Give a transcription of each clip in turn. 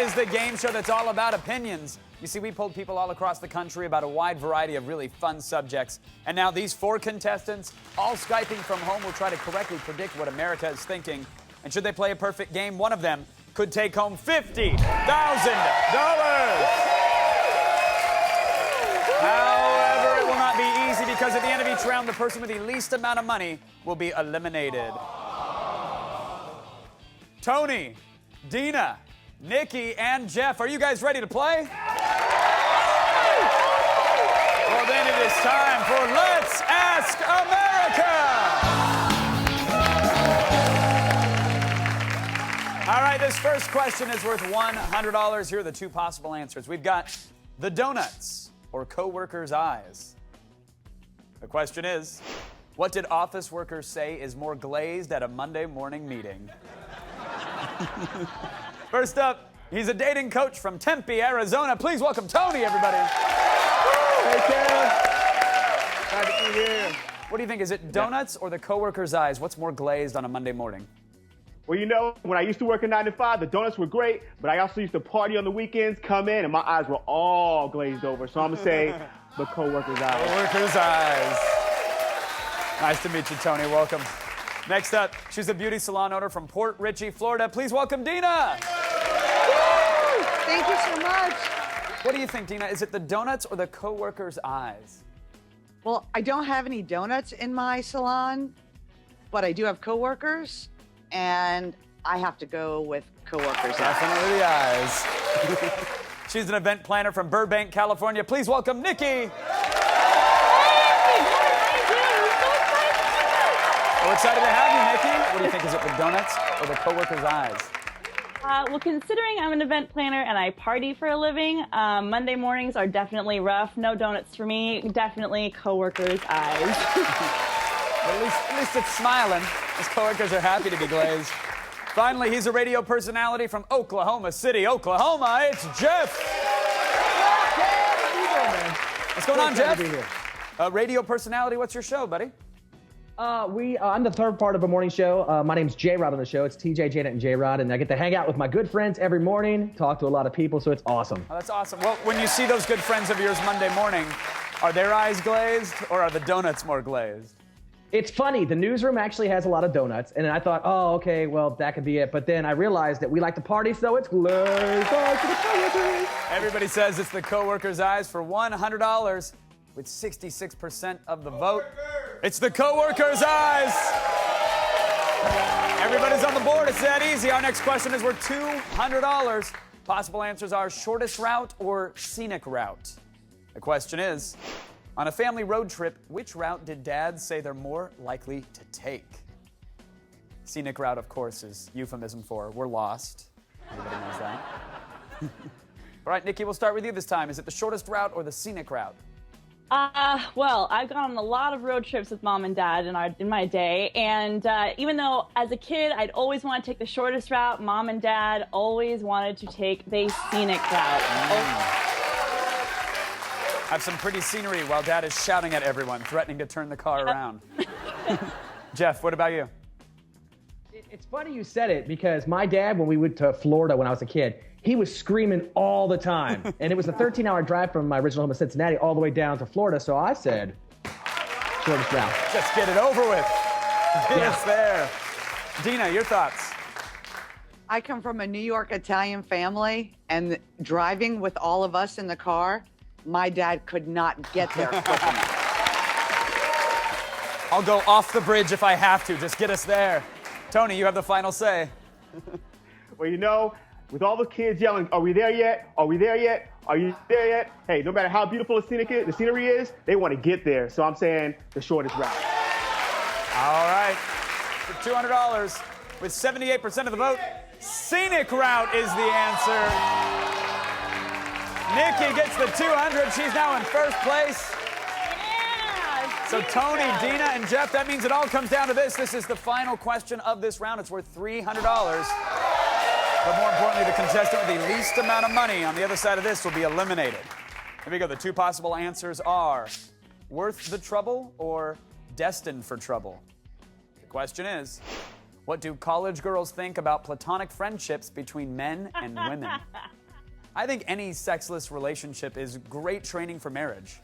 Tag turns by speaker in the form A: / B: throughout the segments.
A: is the game show that's all about opinions. You see, we polled people all across the country about a wide variety of really fun subjects. And now these 4 contestants, all Skyping from home, will try to correctly predict what America is thinking. And should they play a perfect game, one of them could take home $50,000. However, it will not be easy because at the end of each round, the person with the least amount of money will be eliminated. Tony, Dina, Nikki, and Jeff, are you guys ready to play? Well, then it is time for Let's Ask America! All right, this first question is worth $100. Here are the 2 possible answers. We've got the donuts or coworkers' eyes. The question is, what did office workers say is more glazed at a Monday morning meeting? First up, he's a dating coach from Tempe, Arizona. Please welcome Tony, everybody.
B: Hey, Kev. Glad to be here.
A: What do you think? Is it donuts or the coworkers' eyes? What's more glazed on a Monday morning?
B: Well, you know, when I used to work a 9 to 5, the donuts were great, but I also used to party on the weekends, come in, and my eyes were all glazed over. So I'm going to say the coworkers' eyes.
A: Coworkers' eyes. Nice to meet you, Tony. Welcome. Next up, she's a beauty salon owner from Port Richey, Florida. Please welcome Dina.
C: Thank you so much.
A: What do you think, Dina? Is it the donuts or the coworkers' eyes?
C: Well, I don't have any donuts in my salon, but I do have coworkers, and I have to go with coworkers' eyes.
A: Definitely the eyes. She's an event planner from Burbank, California. Please welcome Nikki. We're excited to have you, Nikki. What do you think? Is it the donuts or the coworkers' eyes?
D: Well, considering I'm an event planner and I party for a living, Monday mornings are definitely rough. No donuts for me. Definitely coworkers' eyes.
A: At least it's smiling. His coworkers are happy to be glazed. Finally, he's a radio personality from Oklahoma City, Oklahoma. It's Jeff. What's going on, Jeff? Radio personality. What's your show, buddy?
E: I'm the third part of a morning show. My name's J-Rod on the show. It's TJ, Janet, and J-Rod, and I get to hang out with my good friends every morning, talk to a lot of people, so it's awesome.
A: Oh, that's awesome. Well, when you see those good friends of yours Monday morning, are their eyes glazed or are the donuts more glazed?
E: It's funny. The newsroom actually has a lot of donuts, and I thought, oh, okay, well, that could be it. But then I realized that we like to party, so it's glazed.
A: Everybody says it's the coworkers' eyes for $100 with 66% of the vote. It's the coworkers' eyes. Everybody's on the board. It's that easy. Our next question is worth $200. Possible answers are shortest route or scenic route. The question is, on a family road trip, which route did dads say they're more likely to take? Scenic route, of course, is euphemism for we're lost. Everybody knows that. All right, Nikki, we'll start with you this time. Is it the shortest route or the scenic route?
D: Well, I've gone on a lot of road trips with mom and dad in my day, and even though as a kid I'd always want to take the shortest route, mom and dad always wanted to take the scenic route.
A: Have some pretty scenery while dad is shouting at everyone, threatening to turn the car around. Jeff, what about you?
E: It's funny you said it because my dad, when we went to Florida when I was a kid, he was screaming all the time. And it was a 13-hour drive from my original home in Cincinnati all the way down to Florida. So I said, shortest route.
A: Just get it over with. Get us there. Dina, your thoughts?
C: I come from a New York Italian family, and driving with all of us in the car, my dad could not get there quick enough.
A: I'll go off the bridge if I have to. Just get us there. Tony, you have the final say.
B: Well, you know, with all the kids yelling, are we there yet? Are we there yet? Are you there yet? Hey, no matter how beautiful the scenery is, they want to get there. So I'm saying the shortest route.
A: All right. For $200, with 78% of the vote, scenic route is the answer. Nikki gets the 200. She's now in first place. So Tony, Dina, and Jeff, that means it all comes down to this. This is the final question of this round. It's worth $300. But more importantly, the contestant with the least amount of money on the other side of this will be eliminated. Here we go. The 2 possible answers are worth the trouble or destined for trouble. The question is, What do college girls think about platonic friendships between men and women? I think any sexless relationship is great training for marriage.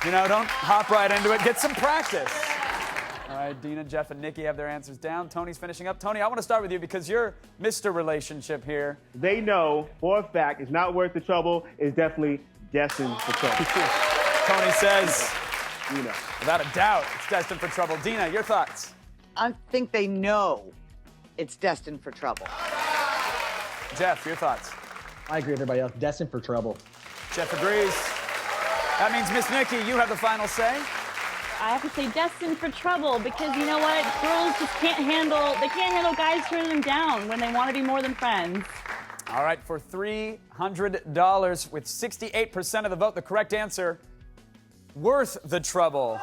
A: You know, don't hop right into it. Get some practice. All right, Dina, Jeff, and Nikki have their answers down. Tony's finishing up. Tony, I want to start with you because you're Mr. Relationship here.
B: They know for a fact it's not worth the trouble. It's definitely destined for trouble.
A: Tony says,
B: You know.
A: without a doubt, it's destined for trouble. Dina, your thoughts?
C: I think they know it's destined for trouble.
A: Jeff, your thoughts?
E: I agree with everybody else. Destined for trouble.
A: Jeff agrees. That means, Miss Nikki, you have the final say.
D: I have to say destined for trouble because you know what? Girls just can't handle guys turning them down when they want to be more than friends.
A: All right, for $300 with 68% of the vote, the correct answer, worth the trouble,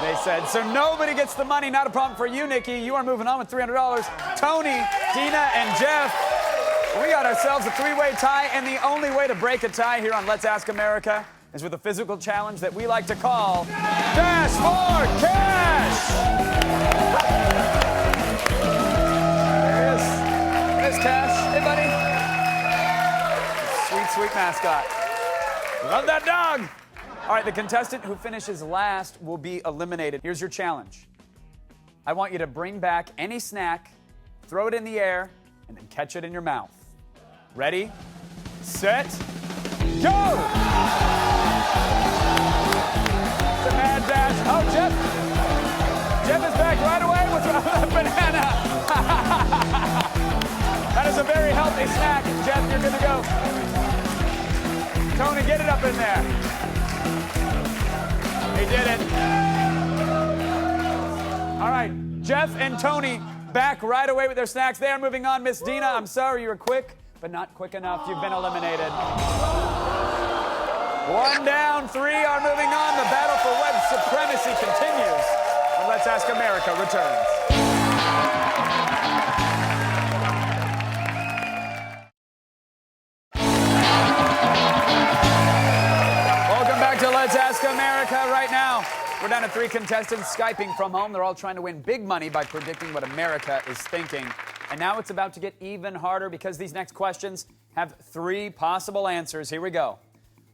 A: they said. So nobody gets the money. Not a problem for you, Nikki. You are moving on with $300. Tony, Dina, and Jeff, we got ourselves a three-way tie, and the only way to break a tie here on Let's Ask America is with a physical challenge that we like to call Dash for Cash! There he is. There's Cash. Hey, buddy. Sweet, sweet mascot. Love that dog. All right, the contestant who finishes last will be eliminated. Here's your challenge. I want you to bring back any snack, throw it in the air, and then catch it in your mouth. Ready, set, go! It's a mad dash. Oh, Jeff is back right away with a banana. That is a very healthy snack. Jeff, you're good to go. Tony, get it up in there. He did it. All right, Jeff and Tony back right away with their snacks. They are moving on. Miss Dina, I'm sorry you were quick, but not quick enough. You've been eliminated. One down, three are moving on. The battle for web supremacy continues when Let's Ask America returns. Welcome back to Let's Ask America. Right now, we're down to three contestants Skyping from home. They're all trying to win big money by predicting what America is thinking. And now it's about to get even harder because these next questions have three possible answers. Here we go.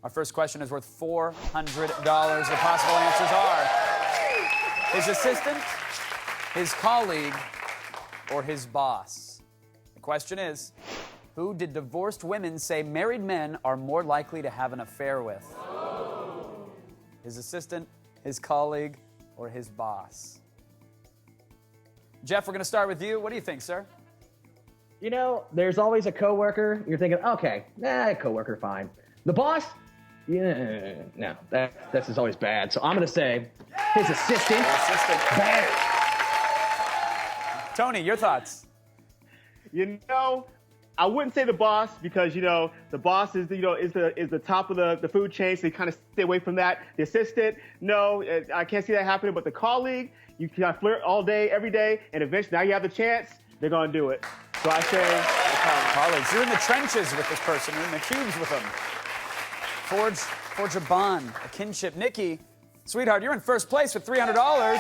A: Our first question is worth $400. The possible answers are his assistant, his colleague, or his boss. The question is, who did divorced women say married men are more likely to have an affair with? His assistant, his colleague, or his boss? Jeff, we're going to start with you. What do you think, sir?
E: You know, there's always a coworker. You're thinking, okay, coworker, fine. The boss? Yeah, no, that's just always bad. So I'm going to say his assistant. Bad.
A: Tony, your thoughts?
B: You know, I wouldn't say the boss because, you know, the boss is the top of the food chain, so you kind of stay away from that. The assistant, no, I can't see that happening. But the colleague, you can flirt all day, every day, and eventually, now you have the chance, they're going to do it. So I say the
A: Colleagues, you're in the trenches with this person. You're in the cubes with them. Forge a bond, a kinship. Nikki, sweetheart, you're in first place with $300.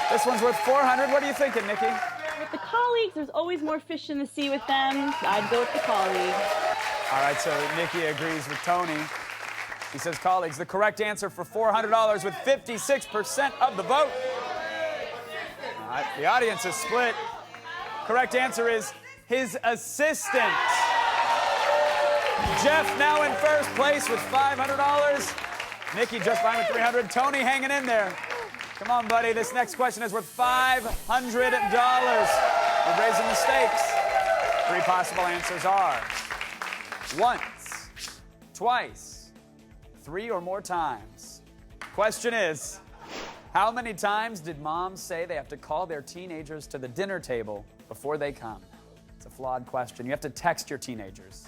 A: This one's worth $400. What are you thinking, Nikki?
D: With the colleagues, there's always more fish in the sea with them. I'd go with the colleague.
A: All right, so Nikki agrees with Tony. He says colleagues. The correct answer for $400 with 56% of the vote. All right, the audience is split. Correct answer is his assistant. Jeff now in first place with $500. Nikki just fine with $300. Tony hanging in there. Come on, buddy. This next question is worth $500. We're raising the stakes. Three possible answers are once, twice, three or more times. Question is, how many times did moms say they have to call their teenagers to the dinner table before they come? It's a flawed question. You have to text your teenagers.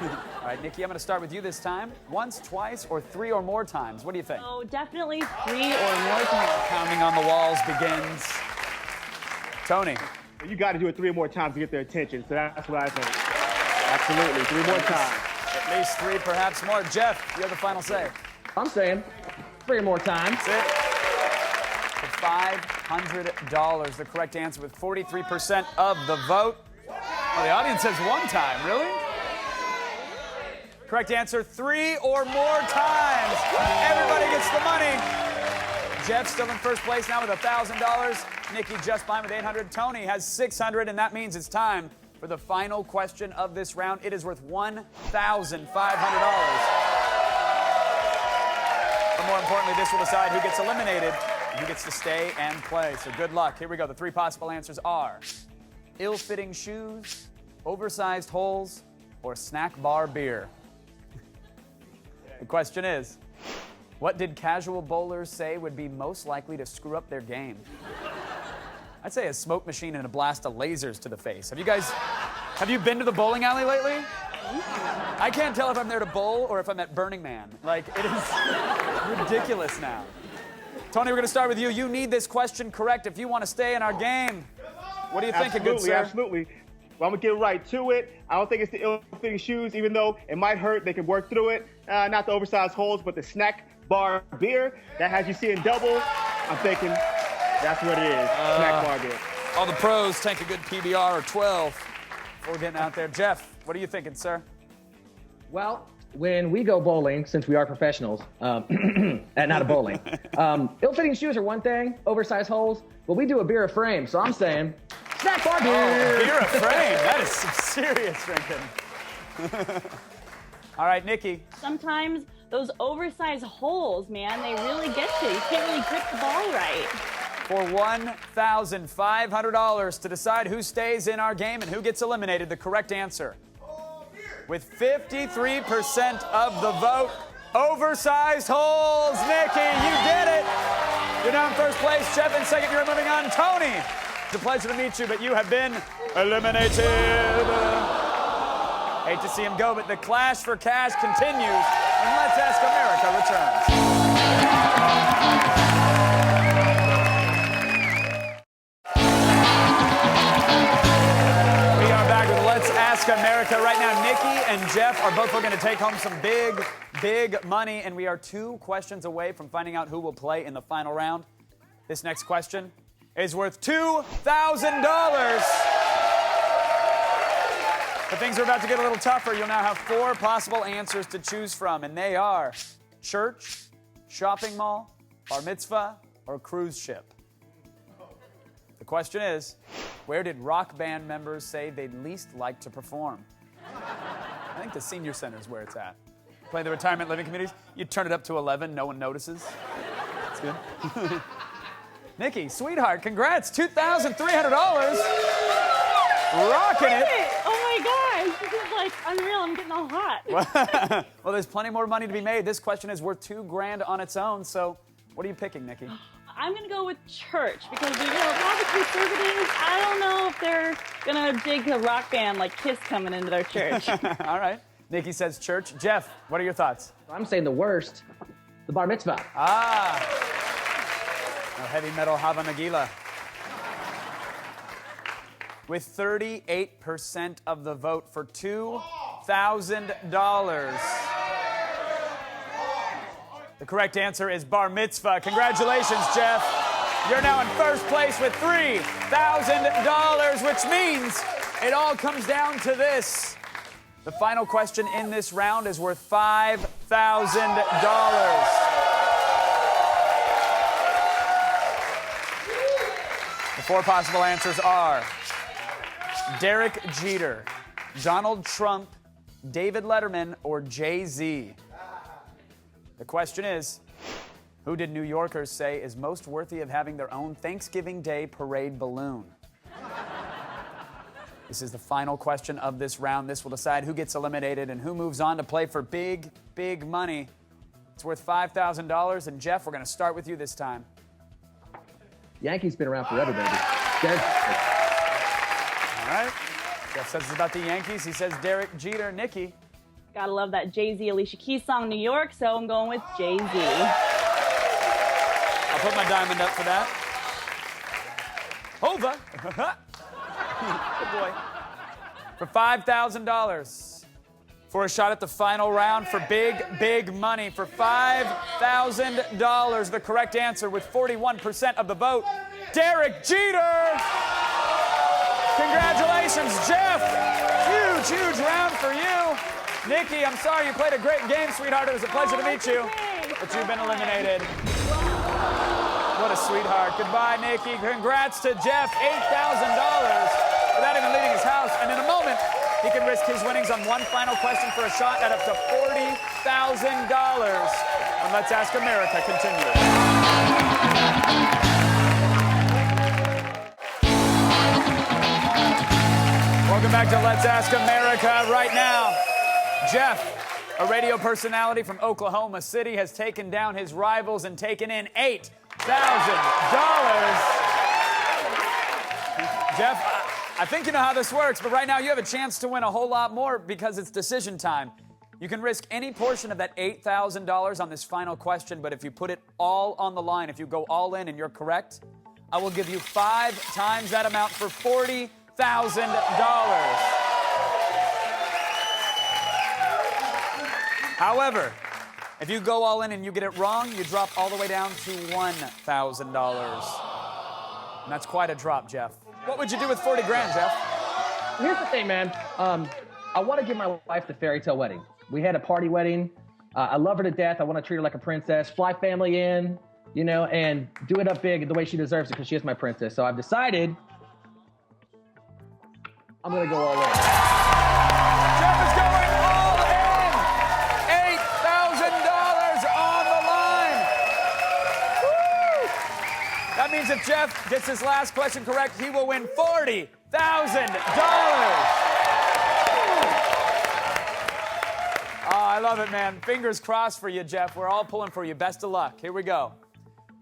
A: All right, Nikki, I'm going to start with you this time. Once, twice, or three or more times. What do you think?
D: Oh, definitely 3 or more times.
A: Pounding on the walls begins. Tony.
B: You got to do it 3 or more times to get their attention. So that's what I think. Absolutely, 3 more times.
A: At least 3, perhaps more. Jeff, you have the final say.
E: I'm saying 3 or more times.
A: That's it. $500. The correct answer with 43% of the vote. Well, the audience says one time, really? Correct answer, 3 or more times. Everybody gets the money. Jeff still in first place now with $1,000. Nikki just behind with $800. Tony has $600, and that means it's time for the final question of this round. It is worth $1,500. But more importantly, this will decide who gets eliminated and who gets to stay and play. So good luck. Here we go. The 3 possible answers are ill-fitting shoes, oversized holes, or snack bar beer. The question is, what did casual bowlers say would be most likely to screw up their game? I'd say a smoke machine and a blast of lasers to the face. Have you been to the bowling alley lately? I can't tell if I'm there to bowl or if I'm at Burning Man. Like, it is ridiculous now. Tony, we're gonna start with you. You need this question correct if you want to stay in our game. What do you think, good sir?
B: Absolutely. Well, I'm gonna get right to it. I don't think it's the ill-fitting shoes, even though it might hurt. They can work through it. Not the oversized holes, but the snack bar beer that has you seeing double. I'm thinking that's what it is. Snack bar beer.
A: All the pros take a good PBR or 12 before getting out there. Jeff, what are you thinking, sir?
E: Well, when we go bowling, since we are professionals, and not a bowling, ill-fitting shoes are one thing, oversized holes, but we do a beer of frame, so I'm saying snack bar beer.
A: Oh, beer of frame. That is some serious drinking. All right, Nikki.
D: Sometimes those oversized holes, man, they really get you. You can't really grip the ball right.
A: For $1,500 to decide who stays in our game and who gets eliminated, the correct answer. With 53% of the vote, oversized holes. Nikki, you did it. You're now in first place. Jeff in second. You're moving on. Tony, it's a pleasure to meet you, but you have been eliminated. Hate to see him go, but the clash for cash continues when Let's Ask America returns. We are back with Let's Ask America. Right now, Nikki and Jeff are both looking to take home some big, big money, and we are 2 questions away from finding out who will play in the final round. This next question is worth $2,000. But things are about to get a little tougher. You'll now have 4 possible answers to choose from, and they are church, shopping mall, bar mitzvah, or cruise ship. The question is, where did rock band members say they'd least like to perform? I think the senior center is where it's at. Play the retirement living communities. You turn it up to 11, no one notices. That's good. Nikki, sweetheart, congrats, $2,300. Rocking it.
D: Oh my gosh, this is like unreal. I'm getting all hot.
A: Well, there's plenty more money to be made. This question is worth $2,000 on its own. So, what are you picking, Nikki?
D: I'm gonna go with church because a lot of conservatives, I don't know if they're gonna dig a rock band like Kiss coming into their church.
A: All right. Nikki says church. Jeff, what are your thoughts?
E: I'm saying the worst, the bar mitzvah.
A: No heavy metal Hava Nagila. With 38% of the vote for $2,000. The correct answer is bar mitzvah. Congratulations, Jeff. You're now in first place with $3,000, which means it all comes down to this. The final question in this round is worth $5,000. The 4 possible answers are Derek Jeter, Donald Trump, David Letterman, or Jay-Z. The question is, who did New Yorkers say is most worthy of having their own Thanksgiving Day parade balloon? This is the final question of this round. This will decide who gets eliminated and who moves on to play for big, big money. It's worth $5,000. And Jeff, we're going to start with you this time.
E: Yankees been around forever, baby.
A: All right. Jeff says it's about the Yankees. He says Derek Jeter. Nikki.
D: Gotta love that Jay-Z, Alicia Keys song, New York, so I'm going with Jay-Z.
A: I'll put my diamond up for that. Hova. Good boy. For $5,000. for a shot at the final round for big, big money, for $5,000. The correct answer with 41% of the vote, Derek Jeter. Congratulations, Jeff. Huge, huge round for you. Nikki, I'm sorry you played a great game, sweetheart. It was a pleasure to meet you, but you've been eliminated. What a sweetheart. Goodbye, Nikki. Congrats to Jeff, $8,000 without even leaving his house. And in a moment, he can risk his winnings on one final question for a shot at up to $40,000. And Let's Ask America continues. Welcome back to Let's Ask America. Right now, Jeff, a radio personality from Oklahoma City, has taken down his rivals and taken in $8,000. Jeff, I think you know how this works, but right now you have a chance to win a whole lot more because it's decision time. You can risk any portion of that $8,000 on this final question, but if you put it all on the line, if you go all in and you're correct, I will give you 5 times that amount for $40,000. However, if you go all in and you get it wrong, you drop all the way down to $1,000. And that's quite a drop, Jeff. What would you do with 40 grand, Jeff?
E: Here's the thing, man. I want to give my wife the fairy tale wedding. We had a party wedding. I love her to death. I want to treat her like a princess, fly family in, you know, and do it up big the way she deserves it because she is my princess. So I've decided I'm going to go all in.
A: Jeff is going all in. $8,000 on the line. Woo! That means if Jeff gets his last question correct, he will win $40,000. I love it, man. Fingers crossed for you, Jeff. We're all pulling for you. Best of luck. Here we go.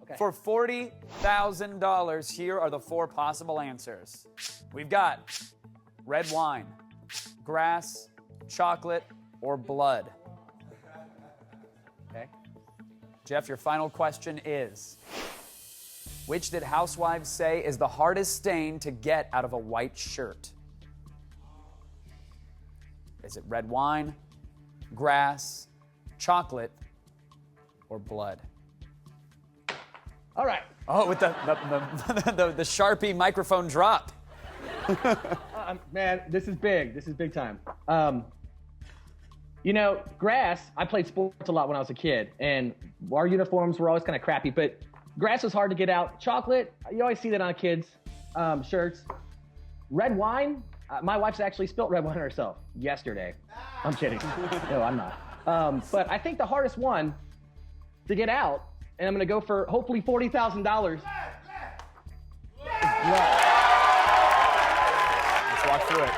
E: Okay.
A: For $40,000, here are the 4 possible answers. We've got red wine, grass, chocolate, or blood. Okay. Jeff, your final question is, which did housewives say is the hardest stain to get out of a white shirt? Is it red wine, grass, chocolate, or blood?
E: All right.
A: Oh, with the Sharpie microphone drop.
E: Man, this is big. This is big time. You know, grass, I played sports a lot when I was a kid, and our uniforms were always kind of crappy, but grass was hard to get out. Chocolate, you always see that on kids' shirts. Red wine, my wife's actually spilt red wine herself yesterday. I'm kidding. No, I'm not. But I think the hardest one to get out, and I'm going to go for hopefully $40,000.
A: Let's walk through it.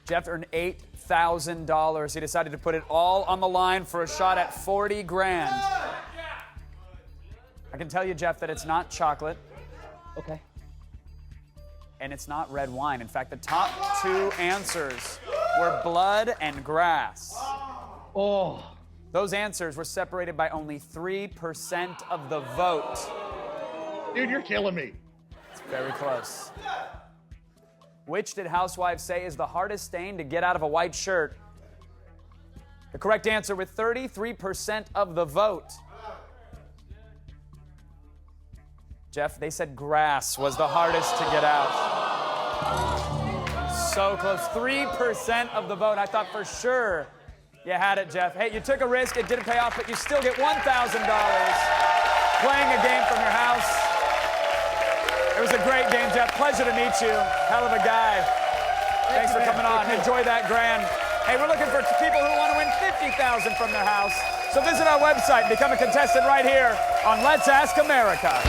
A: Jeff earned $8,000. He decided to put it all on the line for a shot at 40 grand. I can tell you, Jeff, that it's not chocolate.
E: Okay.
A: And it's not red wine. In fact, the top 2 answers were blood and grass.
E: Oh.
A: Those answers were separated by only 3% of the vote.
F: Dude, you're killing me.
A: It's very close. Which did housewives say is the hardest stain to get out of a white shirt? The correct answer with 33% of the vote. Jeff, they said grass was the hardest to get out. So close. 3% of the vote. I thought for sure you had it, Jeff. Hey, you took a risk. It didn't pay off, but you still get $1,000 playing a game from your house. It was a great game, Jeff. Pleasure to meet you. Hell of a guy. Thanks for coming on. Enjoy that grand. Hey, we're looking for people who want to win $50,000 from their house. So visit our website and become a contestant right here on Let's Ask America.